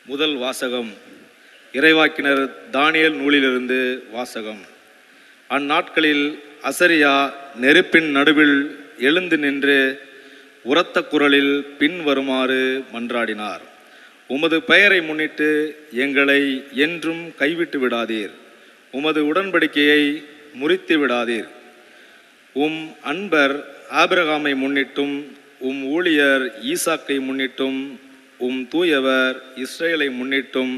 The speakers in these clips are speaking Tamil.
முதல் வாசகம் இறைவாக்கினர் தானியேல் நூலிலிருந்து வாசகம். அந்நாட்களில் அசரியா நெருப்பின் நடுவில் எழுந்து நின்று உரத்த குரலில் பின்வருமாறு மன்றாடினார். உமது பெயரை முன்னிட்டு எங்களை என்றும் கைவிட்டு விடாதீர். உமது உடன்படிக்கையை முறித்து விடாதீர். உம் அன்பர் ஆபிரகாமை முன்னிட்டும் உம் ஊழியர் ஈசாக்கை முன்னிட்டும் உம் தூயவர் இஸ்ரேலை முன்னிட்டும்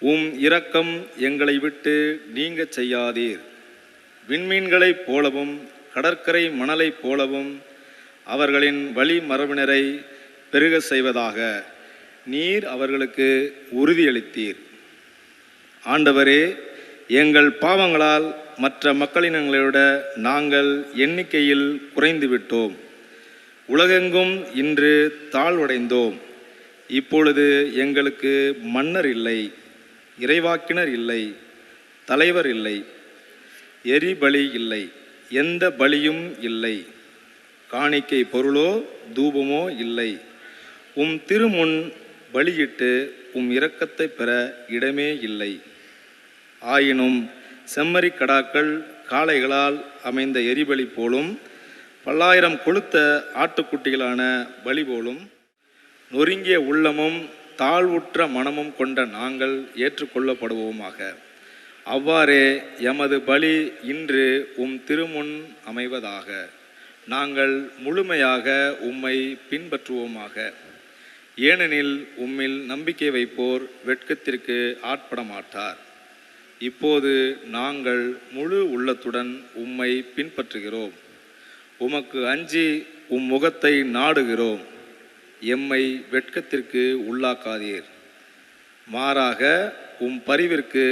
உம் இரக்கம் எங்களை விட்டு நீங்க செய்யாதீர். விண்மீன்களைப் போலவும் கடற்கரை மணலைப் போலவும் அவர்களின் வழி மரபினரை பெருக செய்வதாக நீர் அவர்களுக்கு உறுதியளித்தீர். ஆண்டவரே, எங்கள் பாவங்களால் மற்ற மக்களினங்களை விட நாங்கள் எண்ணிக்கையில் குறைந்துவிட்டோம். உலகெங்கும் இன்று தாழ்வடைந்தோம். இப்பொழுது எங்களுக்கு மன்னர் இல்லை, இறைவாக்கினர் இல்லை, தலைவர் இல்லை, எரிபலி இல்லை, எந்த பலியும் இல்லை, காணிக்கை பொருளோ தூபமோ இல்லை. உம் திருமுன் பலியிட்டு உம் இரக்கத்தை பெற இடமே இல்லை. ஆயினும் செம்மறி கடாக்கள் காளைகளால் அமைந்த எரிபலி போலும் 1000 கொழுத்த ஆட்டுக்குட்டிகளான பலி போலும் நொறுங்கிய உள்ளமும் தாழ்வுற்ற மனமும் கொண்ட நாங்கள் ஏற்றுக்கொள்ளப்படுவோமாக. அவ்வாறே எமது பலி இன்று உம் திருமுன் அமைவதாக. நாங்கள் முழுமையாக உம்மை பின்பற்றுவோமாக. ஏனெனில் உம்மில் நம்பிக்கை வைப்போர் வெட்கத்திற்கு ஆட்பட மாட்டார். இப்போது நாங்கள் முழு உள்ளத்துடன் உம்மை பின்பற்றுகிறோம். உமக்கு அஞ்சி உம் முகத்தை நாடுகிறோம். எம்மை வெட்கத்திற்கு உள்ளாக்காதீர். மாறாக உம் பரிவிற்கு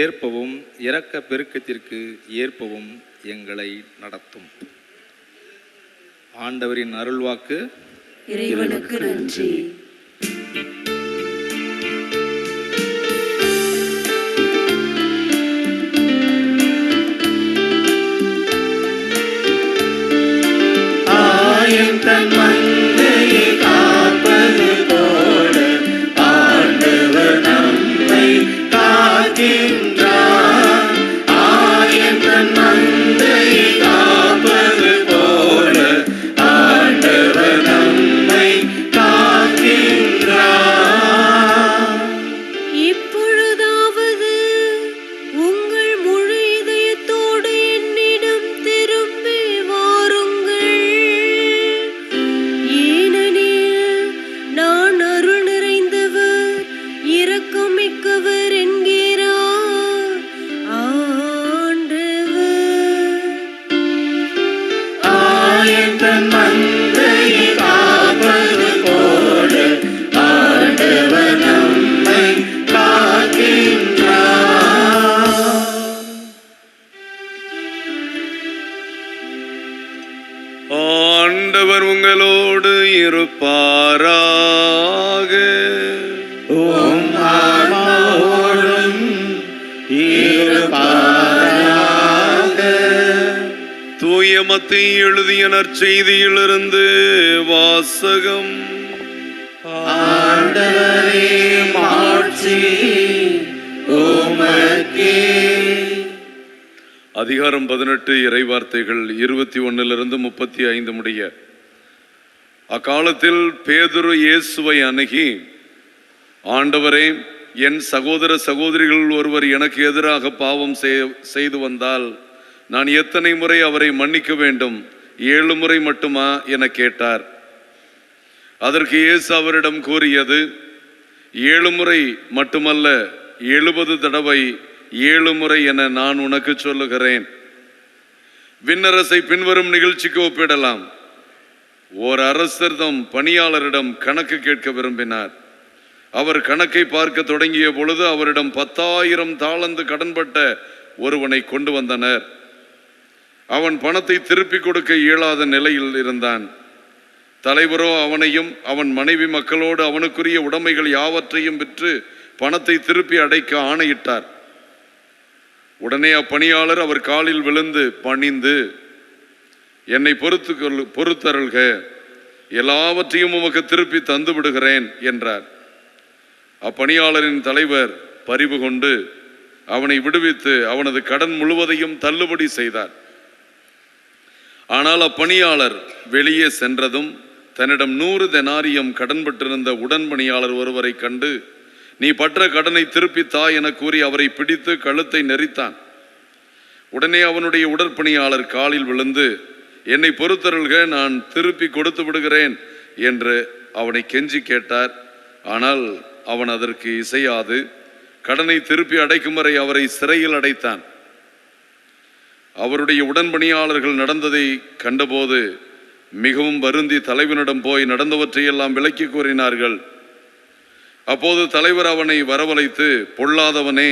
ஏற்பவும் இரக்க பெருக்கத்திற்கு ஏற்பவும் எங்களை நடத்தும். ஆண்டவரின் அருள்வாக்கு. இறைவனுக்கு நன்றி. தன் மந்தையை காப்பது போல ஆண்டவர் நம்மை காக்கின்றார். ஆயன் தன் மந்தையை காப்பது போல ஆண்டவர் நம்மை காக்கின்றார். இப்பொழுதாவது உங்கள் முழு இதயத்தோடு என்னிடம் திரும்பி வாருங்கள். நான் அருள் நிறைந்தவர், இரக்கமிக்கவர் என்கிறார் ஆண்டவர். ஆயன் தன் மந்தையை காப்பது போல ஆண்டவர் நம்மை காக்கின்றார். ஆண்டவர் உங்களோடு இருப்பாராக. உம் ஆன்மாவோடும் இருப்பாராக. தூய மத்தேயு எழுதிய நற்செய்தியிலிருந்து வாசகம். ஆண்டவரே, மாட்சி உமக்கே. அதிகாரம் 18 இறைவார்த்தைகள் 21 - 35 முடிய. அக்காலத்தில் பேதுரு இயேசுவை அணுகி, ஆண்டவரே, என் சகோதர சகோதரிகள் ஒருவர் எனக்கு எதிராக பாவம் செய்து வந்தால் நான் எத்தனை முறை அவரை மன்னிக்க வேண்டும்? 7 முறை மட்டுமா என கேட்டார். அதற்கு இயேசு அவரிடம் கூறியது, 7 முறை மட்டுமல்ல, 70 தடவை 7 முறை என நான் உனக்கு சொல்லுகிறேன். விண்ணரசை பின்வரும் நிகழ்ச்சிக்கு ஒப்பிடலாம். ஓர் அரசர் தம் பணியாளரிடம் கணக்கு கேட்க விரும்பினார். அவர் கணக்கை பார்க்க தொடங்கிய பொழுது அவரிடம் 10,000 தாலந்து கடன்பட்ட ஒருவனை கொண்டு வந்தனர். அவன் பணத்தை திருப்பி கொடுக்க இயலாத நிலையில் இருந்தான். தலைவரோ அவனையும் அவன் மனைவி மக்களோடு அவனுக்குரிய உடைமைகள் யாவற்றையும் விற்று பணத்தை திருப்பி அடைக்க ஆணையிட்டார். உடனே அப்பணியாளர் அவர் காலில் விழுந்து பணிந்து, என்னை பொறுத்தருள்க, எல்லாவற்றையும் உமக்கு திருப்பி தந்து விடுகிறேன் என்றார். அப்பணியாளரின் தலைவர் பரிவு கொண்டு அவனை விடுவித்து அவனது கடன் முழுவதையும் தள்ளுபடி செய்தார். ஆனால் அப்பணியாளர் வெளியே சென்றதும் தன்னிடம் 100 தெனாரியம் கடன்பட்டிருந்த உடன்பணியாளர் ஒருவரை கண்டு, நீ பற்ற கடனை திருப்பித்தா என கூறி அவரை பிடித்து கழுத்தை நெரித்தான். உடனே அவனுடைய உடற்பணியாளர் காலில் விழுந்து, என்னை பொறுத்தருள்க, நான் திருப்பி கொடுத்து விடுகிறேன் என்று அவனை கெஞ்சி கேட்டார். ஆனால் அவன் அதற்கு இசையாது கடனை திருப்பி அடைக்கும் வரை அவரை சிறையில் அடைத்தான். அவருடைய உடன்பணியாளர்கள் நடந்ததை கண்டபோது மிகவும் வருந்தி தலைவனிடம் போய் நடந்தவற்றையெல்லாம் விளக்கி கூறினார்கள். அப்போது தலைவர் அவனை வரவழைத்து, பொல்லாதவனே,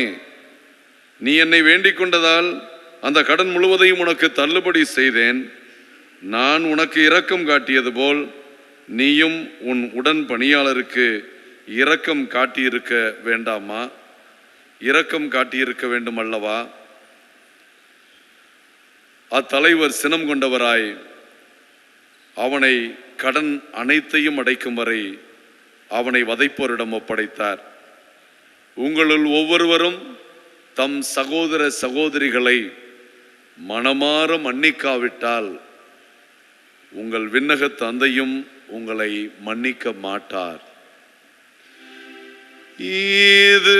நீ என்னை வேண்டிக் கொண்டதால் அந்த கடன் முழுவதையும் உனக்கு தள்ளுபடி செய்தேன். நான் உனக்கு இரக்கம் காட்டியது போல் நீயும் உன் உடன் பணியாளருக்கு இரக்கம் காட்டியிருக்க வேண்டாமா? இரக்கம் காட்டியிருக்க வேண்டும் அல்லவா? அத்தலைவர் சினம் கொண்டவராய் அவனை கடன் அனைத்தையும் அடைக்கும் வரை அவனை வதைப்போரிடம் ஒப்படைத்தார். உங்களுள் ஒவ்வொருவரும் தம் சகோதர சகோதரிகளை மனமாற மன்னிக்காவிட்டால் உங்கள் விண்ணக தந்தையும் உங்களை மன்னிக்க மாட்டார். இது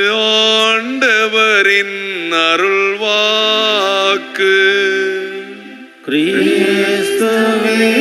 ஆண்டவரின் அருள்வாக்கு. கிறிஸ்துவே